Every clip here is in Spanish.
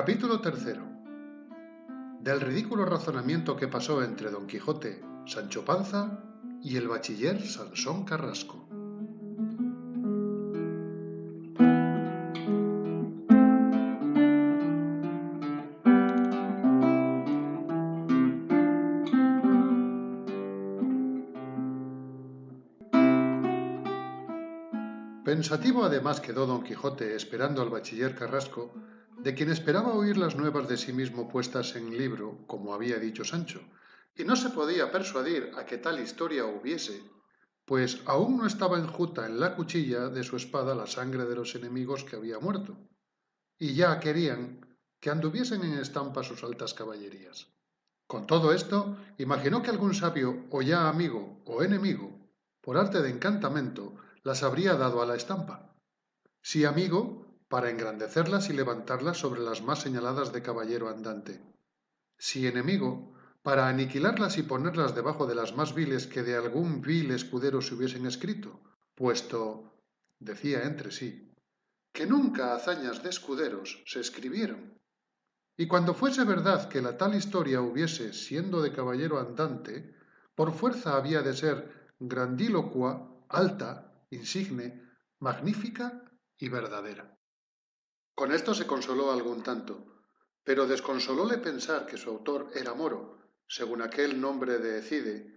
Capítulo tercero. Del ridículo razonamiento que pasó entre Don Quijote, Sancho Panza y el bachiller Sansón Carrasco. Pensativo además quedó Don Quijote esperando al bachiller Carrasco, de quien esperaba oír las nuevas de sí mismo puestas en libro, como había dicho Sancho, y no se podía persuadir a que tal historia hubiese, pues aún no estaba enjuta en la cuchilla de su espada la sangre de los enemigos que había muerto, y ya querían que anduviesen en estampa sus altas caballerías. Con todo esto, imaginó que algún sabio, o ya amigo o enemigo, por arte de encantamento, las habría dado a la estampa. Si amigo, para engrandecerlas y levantarlas sobre las más señaladas de caballero andante. Si enemigo, para aniquilarlas y ponerlas debajo de las más viles que de algún vil escudero se hubiesen escrito, puesto, decía entre sí, que nunca hazañas de escuderos se escribieron. Y cuando fuese verdad que la tal historia hubiese, siendo de caballero andante, por fuerza había de ser grandílocua, alta, insigne, magnífica y verdadera. Con esto se consoló algún tanto, pero desconsolóle pensar que su autor era moro, según aquel nombre de Cide,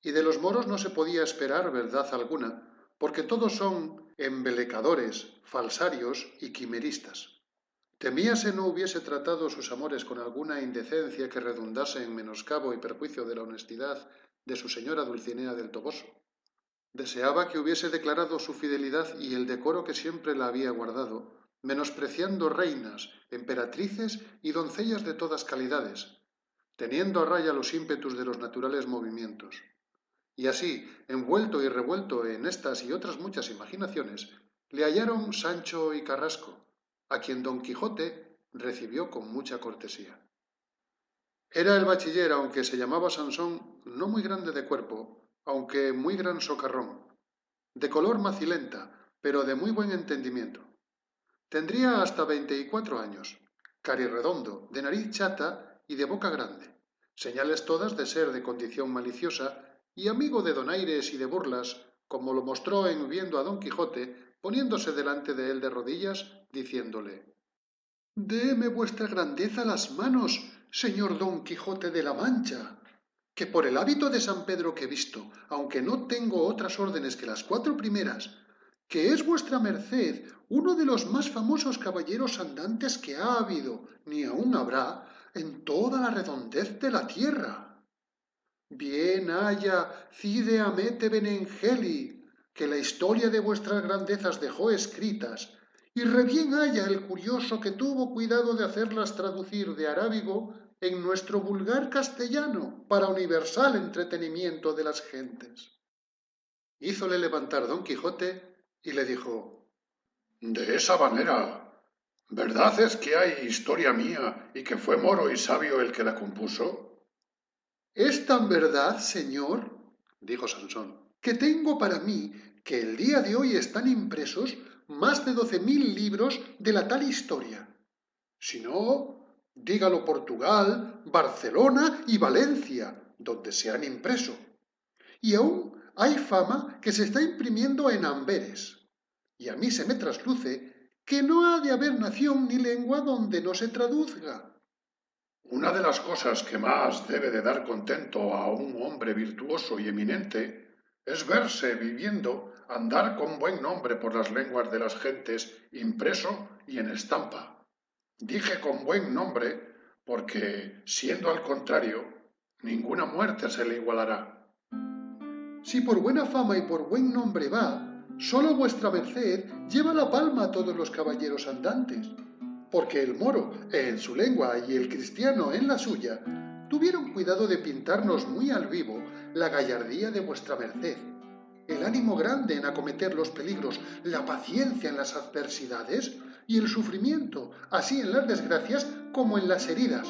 y de los moros no se podía esperar verdad alguna, porque todos son embelecadores, falsarios y quimeristas. Temíase no hubiese tratado sus amores con alguna indecencia que redundase en menoscabo y perjuicio de la honestidad de su señora Dulcinea del Toboso. Deseaba que hubiese declarado su fidelidad y el decoro que siempre la había guardado, menospreciando reinas, emperatrices y doncellas de todas calidades, teniendo a raya los ímpetus de los naturales movimientos. Y así, envuelto y revuelto en estas y otras muchas imaginaciones, le hallaron Sancho y Carrasco, a quien Don Quijote recibió con mucha cortesía. Era el bachiller, aunque se llamaba Sansón, no muy grande de cuerpo, aunque muy gran socarrón, de color macilenta, pero de muy buen entendimiento. Tendría hasta 24 años, carirredondo, de nariz chata y de boca grande, señales todas de ser de condición maliciosa y amigo de donaires y de burlas, como lo mostró en viendo a Don Quijote, poniéndose delante de él de rodillas, diciéndole: «Déme vuestra grandeza las manos, señor Don Quijote de la Mancha, que por el hábito de San Pedro que he visto, aunque no tengo otras órdenes que las 4 primeras, que es vuestra merced uno de los más famosos caballeros andantes que ha habido, ni aun habrá, en toda la redondez de la tierra. Bien haya Cide Hamete Benengeli, que la historia de vuestras grandezas dejó escritas, y re bien haya el curioso que tuvo cuidado de hacerlas traducir de arábigo en nuestro vulgar castellano, para universal entretenimiento de las gentes». Hízole levantar Don Quijote y le dijo: «De esa manera, ¿verdad es que hay historia mía y que fue moro y sabio el que la compuso?» «Es tan verdad, señor», dijo Sansón, «que tengo para mí que el día de hoy están impresos más de 12.000 libros de la tal historia. Si no, dígalo Portugal, Barcelona y Valencia, donde se han impreso. Y aún hay fama que se está imprimiendo en Amberes. Y a mí se me trasluce que no ha de haber nación ni lengua donde no se traduzga». Una de las cosas que más debe de dar contento a un hombre virtuoso y eminente es verse viviendo andar con buen nombre por las lenguas de las gentes, impreso y en estampa. Dije con buen nombre porque, siendo al contrario, ninguna muerte se le igualará. Si por buena fama y por buen nombre va, sólo vuestra merced lleva la palma a todos los caballeros andantes, porque el moro en su lengua y el cristiano en la suya tuvieron cuidado de pintarnos muy al vivo la gallardía de vuestra merced, el ánimo grande en acometer los peligros, la paciencia en las adversidades y el sufrimiento, así en las desgracias como en las heridas,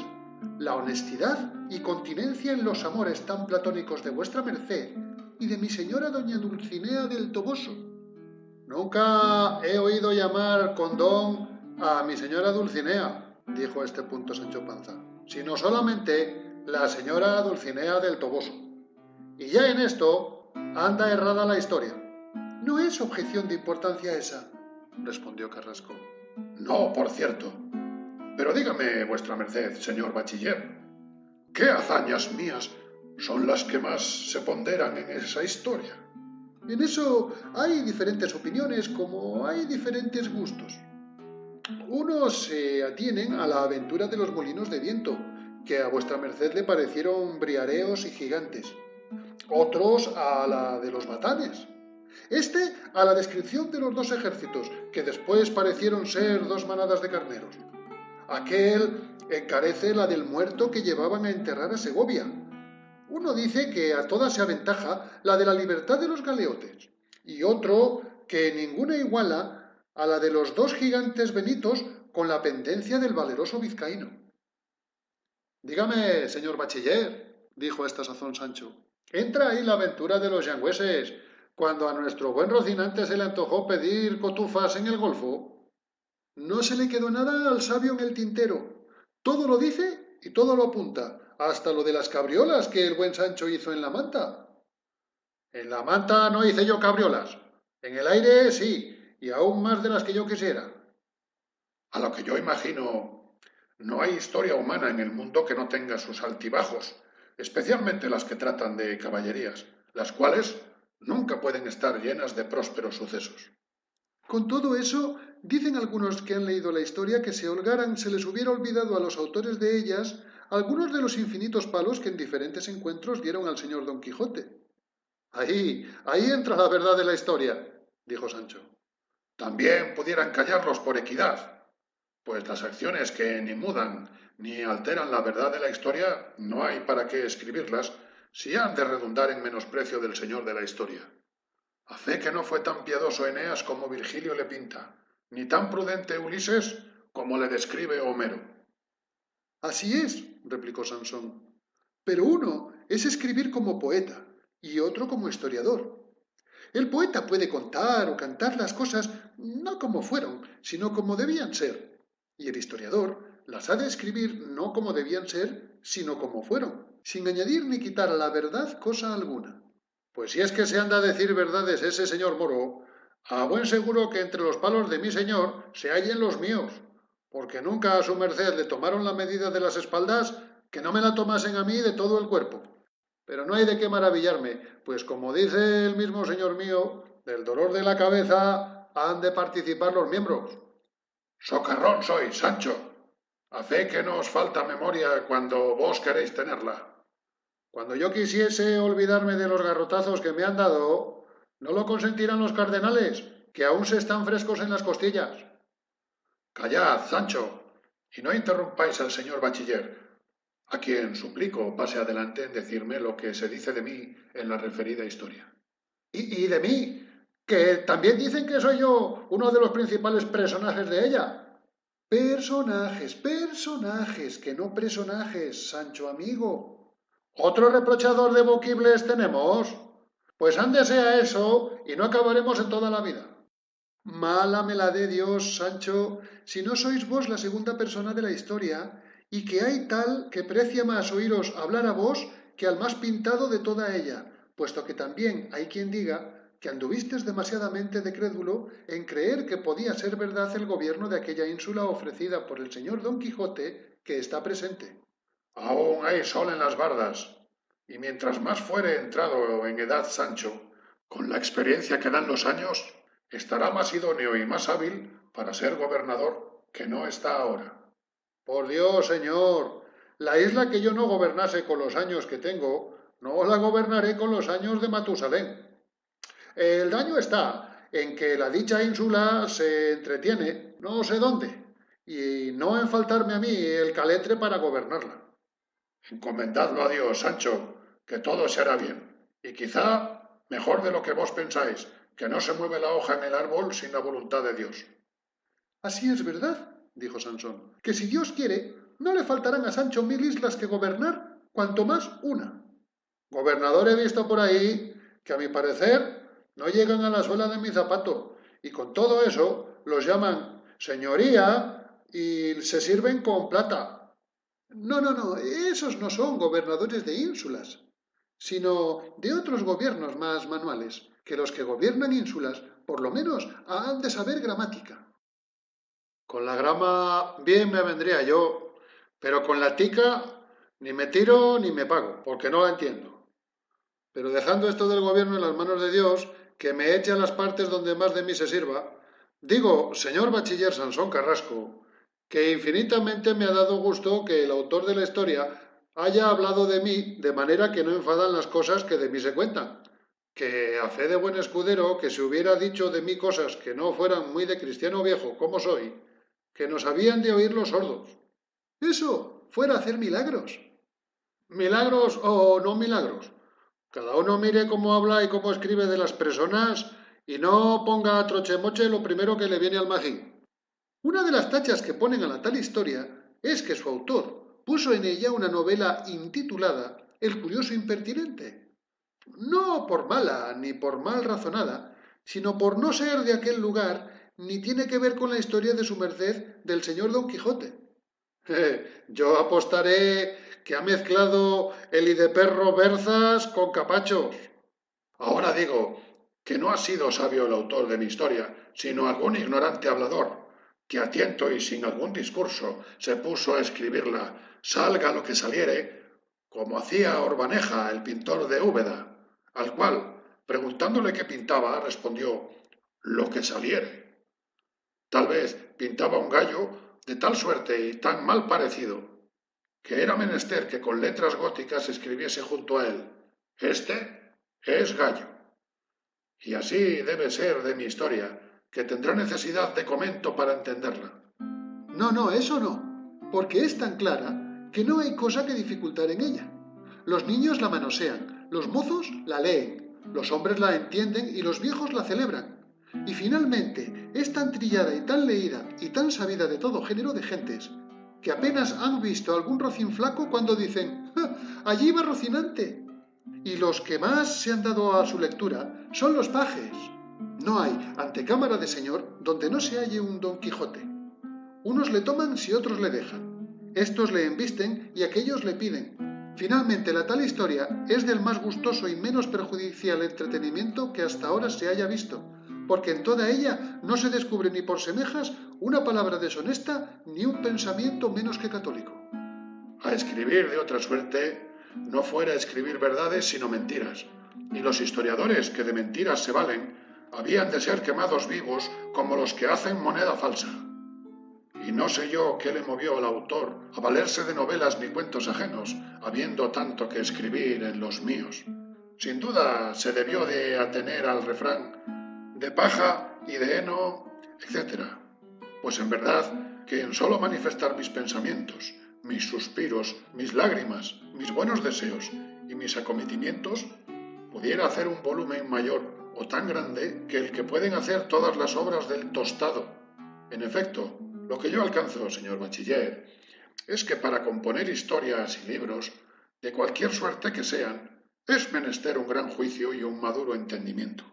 la honestidad y continencia en los amores tan platónicos de vuestra merced y de mi señora doña Dulcinea del Toboso. Nunca he oído llamar con don a mi señora Dulcinea, dijo a este punto Sancho Panza, sino solamente la señora Dulcinea del Toboso. Y ya en esto anda errada la historia. No es objeción de importancia esa, respondió Carrasco. No, por cierto. Pero dígame, vuestra merced, señor bachiller, ¿qué hazañas mías son las que más se ponderan en esa historia? En eso hay diferentes opiniones como hay diferentes gustos. Unos se atienen a la aventura de los molinos de viento, que a vuestra merced le parecieron briareos y gigantes. Otros a la de los batanes. A la descripción de los dos ejércitos, que después parecieron ser dos manadas de carneros. Aquel encarece la del muerto que llevaban a enterrar a Segovia. Uno dice que a todas se aventaja la de la libertad de los galeotes, y otro que ninguna iguala a la de los dos gigantes benitos con la pendencia del valeroso vizcaíno. Dígame, señor bachiller, dijo a esta sazón Sancho, ¿entra ahí la aventura de los yangüeses cuando a nuestro buen Rocinante se le antojó pedir cotufas en el Golfo? No se le quedó nada al sabio en el tintero. Todo lo dice y todo lo apunta, hasta lo de las cabriolas que el buen Sancho hizo en la manta. En la manta no hice yo cabriolas. En el aire sí, y aún más de las que yo quisiera. A lo que yo imagino, no hay historia humana en el mundo que no tenga sus altibajos, especialmente las que tratan de caballerías, las cuales nunca pueden estar llenas de prósperos sucesos. Con todo eso, dicen algunos que han leído la historia que se les hubiera olvidado a los autores de ellas algunos de los infinitos palos que en diferentes encuentros dieron al señor Don Quijote. Ahí entra la verdad de la historia, dijo Sancho. También pudieran callarlos por equidad, pues las acciones que ni mudan ni alteran la verdad de la historia no hay para qué escribirlas si han de redundar en menosprecio del señor de la historia. A fe que no fue tan piadoso Eneas como Virgilio le pinta, ni tan prudente Ulises como le describe Homero. Así es, replicó Sansón, pero uno es escribir como poeta y otro como historiador. El poeta puede contar o cantar las cosas no como fueron, sino como debían ser, y el historiador las ha de escribir no como debían ser, sino como fueron, sin añadir ni quitar a la verdad cosa alguna. Pues si es que se anda a decir verdades ese señor Moro, a buen seguro que entre los palos de mi señor se hallen los míos, porque nunca a su merced le tomaron la medida de las espaldas que no me la tomasen a mí de todo el cuerpo. Pero no hay de qué maravillarme, pues como dice el mismo señor mío, del dolor de la cabeza han de participar los miembros. Socarrón sois, Sancho. A fe que no os falta memoria cuando vos queréis tenerla. Cuando yo quisiese olvidarme de los garrotazos que me han dado, no lo consentirán los cardenales, que aún se están frescos en las costillas. Callad, Sancho, y no interrumpáis al señor bachiller, a quien suplico pase adelante en decirme lo que se dice de mí en la referida historia. ¿Y de mí? Que también dicen que soy yo uno de los principales personajes de ella. Personajes, que no personajes, Sancho amigo. ¿Otro reprochador de voquibles tenemos? Pues ándese a eso y no acabaremos en toda la vida. Mala me la dé Dios, Sancho, si no sois vos la segunda persona de la historia, y que hay tal que precia más oíros hablar a vos que al más pintado de toda ella, puesto que también hay quien diga que anduvistes demasiadamente de crédulo en creer que podía ser verdad el gobierno de aquella ínsula ofrecida por el señor Don Quijote que está presente. Aún hay sol en las bardas, y mientras más fuere entrado en edad Sancho, con la experiencia que dan los años, estará más idóneo y más hábil para ser gobernador que no está ahora. Por Dios, señor, la isla que yo no gobernase con los años que tengo, no la gobernaré con los años de Matusalén. El daño está en que la dicha ínsula se entretiene no sé dónde, y no en faltarme a mí el caletre para gobernarla. Encomendadlo a Dios, Sancho, que todo se hará bien, y quizá mejor de lo que vos pensáis, que no se mueve la hoja en el árbol sin la voluntad de Dios. Así es verdad, dijo Sansón, que si Dios quiere, no le faltarán a Sancho 1000 islas que gobernar, cuanto más una. Gobernador he visto por ahí que a mi parecer no llegan a la suela de mi zapato, y con todo eso los llaman señoría y se sirven con plata. No, no, no, esos no son gobernadores de ínsulas, sino de otros gobiernos más manuales, que los que gobiernan ínsulas, por lo menos, han de saber gramática. Con la grama bien me vendría yo, pero con la tica ni me tiro ni me pago, porque no la entiendo. Pero dejando esto del gobierno en las manos de Dios, que me eche a las partes donde más de mí se sirva, digo, señor bachiller Sansón Carrasco, que infinitamente me ha dado gusto que el autor de la historia haya hablado de mí de manera que no enfadan las cosas que de mí se cuentan. Que a fe de buen escudero, que se hubiera dicho de mí cosas que no fueran muy de cristiano viejo como soy, que nos habían de oír los sordos. Eso fuera hacer milagros. Milagros o no milagros. Cada uno mire cómo habla y cómo escribe de las personas y no ponga a trochemoche lo primero que le viene al magín. Una de las tachas que ponen a la tal historia es que su autor puso en ella una novela intitulada El curioso impertinente. No por mala ni por mal razonada, sino por no ser de aquel lugar ni tiene que ver con la historia de su merced del señor Don Quijote. Yo apostaré que ha mezclado el hideperro berzas con capachos. Ahora digo que no ha sido sabio el autor de mi historia, sino algún ignorante hablador, que a tiento y sin algún discurso se puso a escribirla, salga lo que saliere, como hacía Orbaneja, el pintor de Úbeda, al cual, preguntándole qué pintaba, respondió, lo que saliere. Tal vez pintaba un gallo de tal suerte y tan mal parecido, que era menester que con letras góticas escribiese junto a él, este es gallo. Y así debe ser de mi historia, que tendrá necesidad de comento para entenderla. No, no, eso no, porque es tan clara que no hay cosa que dificultar en ella. Los niños la manosean, los mozos la leen, los hombres la entienden y los viejos la celebran. Y finalmente es tan trillada y tan leída y tan sabida de todo género de gentes, que apenas han visto algún rocín flaco cuando dicen, ¡ja! Allí va Rocinante. Y los que más se han dado a su lectura son los pajes. No hay antecámara de señor donde no se halle un Don Quijote. Unos le toman si otros le dejan. Estos le embisten y aquellos le piden. Finalmente, la tal historia es del más gustoso y menos perjudicial entretenimiento que hasta ahora se haya visto, porque en toda ella no se descubre ni por semejas una palabra deshonesta ni un pensamiento menos que católico. A escribir de otra suerte no fuera escribir verdades sino mentiras, y los historiadores que de mentiras se valen habían de ser quemados vivos como los que hacen moneda falsa. Y no sé yo qué le movió al autor a valerse de novelas ni cuentos ajenos, habiendo tanto que escribir en los míos. Sin duda se debió de atener al refrán de paja y de heno, etc. Pues en verdad que en solo manifestar mis pensamientos, mis suspiros, mis lágrimas, mis buenos deseos y mis acometimientos, pudiera hacer un volumen mayor o tan grande que el que pueden hacer todas las obras del tostado. En efecto, lo que yo alcanzo, señor bachiller, es que para componer historias y libros, de cualquier suerte que sean, es menester un gran juicio y un maduro entendimiento.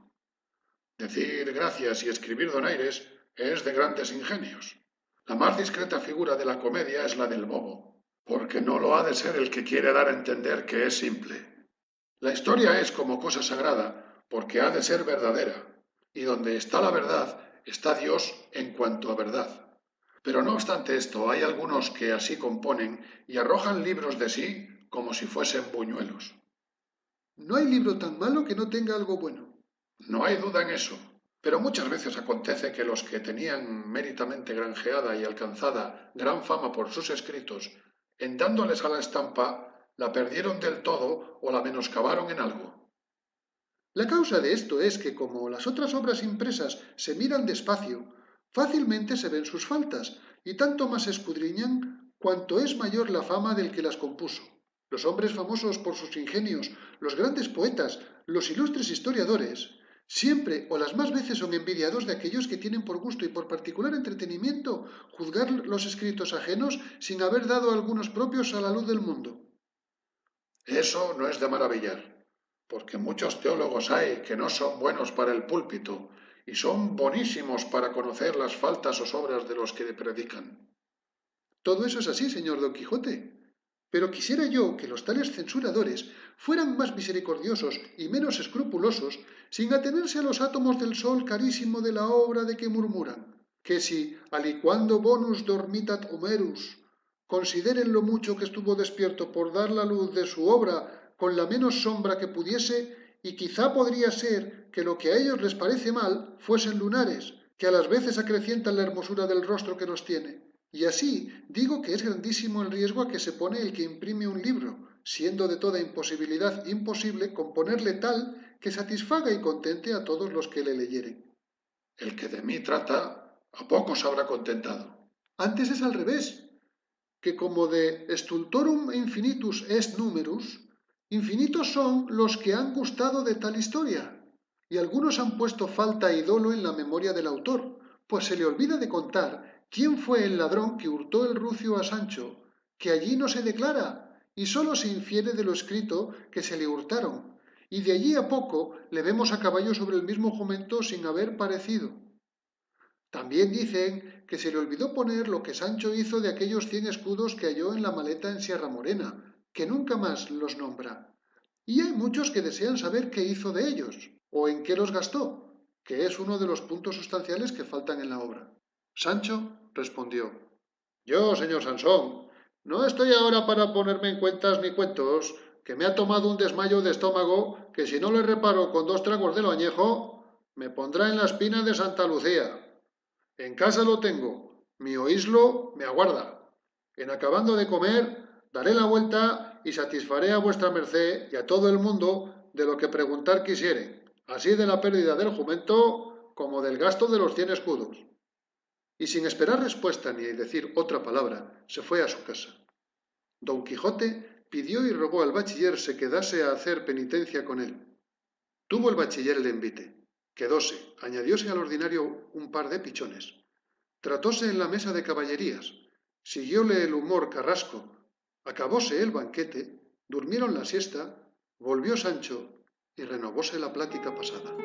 Decir gracias y escribir donaires es de grandes ingenios. La más discreta figura de la comedia es la del bobo, porque no lo ha de ser el que quiere dar a entender que es simple. La historia es como cosa sagrada, porque ha de ser verdadera, y donde está la verdad, está Dios en cuanto a verdad. Pero no obstante esto, hay algunos que así componen y arrojan libros de sí como si fuesen buñuelos. No hay libro tan malo que no tenga algo bueno. No hay duda en eso, pero muchas veces acontece que los que tenían méritamente granjeada y alcanzada gran fama por sus escritos, en dándoles a la estampa, la perdieron del todo o la menoscabaron en algo. La causa de esto es que como las otras obras impresas se miran despacio, fácilmente se ven sus faltas y tanto más escudriñan cuanto es mayor la fama del que las compuso. Los hombres famosos por sus ingenios, los grandes poetas, los ilustres historiadores, siempre o las más veces son envidiados de aquellos que tienen por gusto y por particular entretenimiento juzgar los escritos ajenos sin haber dado algunos propios a la luz del mundo. Eso no es de maravillar, porque muchos teólogos hay que no son buenos para el púlpito y son bonísimos para conocer las faltas o sobras de los que predican. Todo eso es así, señor Don Quijote. Pero quisiera yo que los tales censuradores fueran más misericordiosos y menos escrupulosos sin atenerse a los átomos del sol carísimo de la obra de que murmuran, que si aliquando bonus dormitat humerus consideren lo mucho que estuvo despierto por dar la luz de su obra con la menos sombra que pudiese, y quizá podría ser que lo que a ellos les parece mal fuesen lunares, que a las veces acrecientan la hermosura del rostro que nos tiene. Y así digo que es grandísimo el riesgo a que se pone el que imprime un libro, siendo de toda imposibilidad imposible componerle tal que satisfaga y contente a todos los que le leyeren. El que de mí trata, a pocos habrá contentado. Antes es al revés, que como de stultorum infinitus est numerus, infinitos son los que han gustado de tal historia, y algunos han puesto falta y dolo en la memoria del autor, pues se le olvida de contar quién fue el ladrón que hurtó el rucio a Sancho, que allí no se declara, y sólo se infiere de lo escrito que se le hurtaron, y de allí a poco le vemos a caballo sobre el mismo jumento sin haber parecido. También dicen que se le olvidó poner lo que Sancho hizo de aquellos 100 escudos que halló en la maleta en Sierra Morena, que nunca más los nombra. Y hay muchos que desean saber qué hizo de ellos, o en qué los gastó, que es uno de los puntos sustanciales que faltan en la obra. Sancho respondió: Yo, señor Sansón, no estoy ahora para ponerme en cuentas ni cuentos, que me ha tomado un desmayo de estómago que si no le reparo con 2 tragos de lo añejo, me pondrá en la espina de Santa Lucía. En casa lo tengo, mi oíslo me aguarda. En acabando de comer, daré la vuelta y satisfaré a vuestra merced y a todo el mundo de lo que preguntar quisieren, así de la pérdida del jumento como del gasto de los 100 escudos. Y sin esperar respuesta ni decir otra palabra, se fue a su casa. Don Quijote pidió y rogó al bachiller se quedase a hacer penitencia con él. Tuvo el bachiller el envite, quedóse, añadióse al ordinario un par de pichones. Tratóse en la mesa de caballerías, siguióle el humor Carrasco, acabóse el banquete, durmieron la siesta, volvió Sancho y renovóse la plática pasada.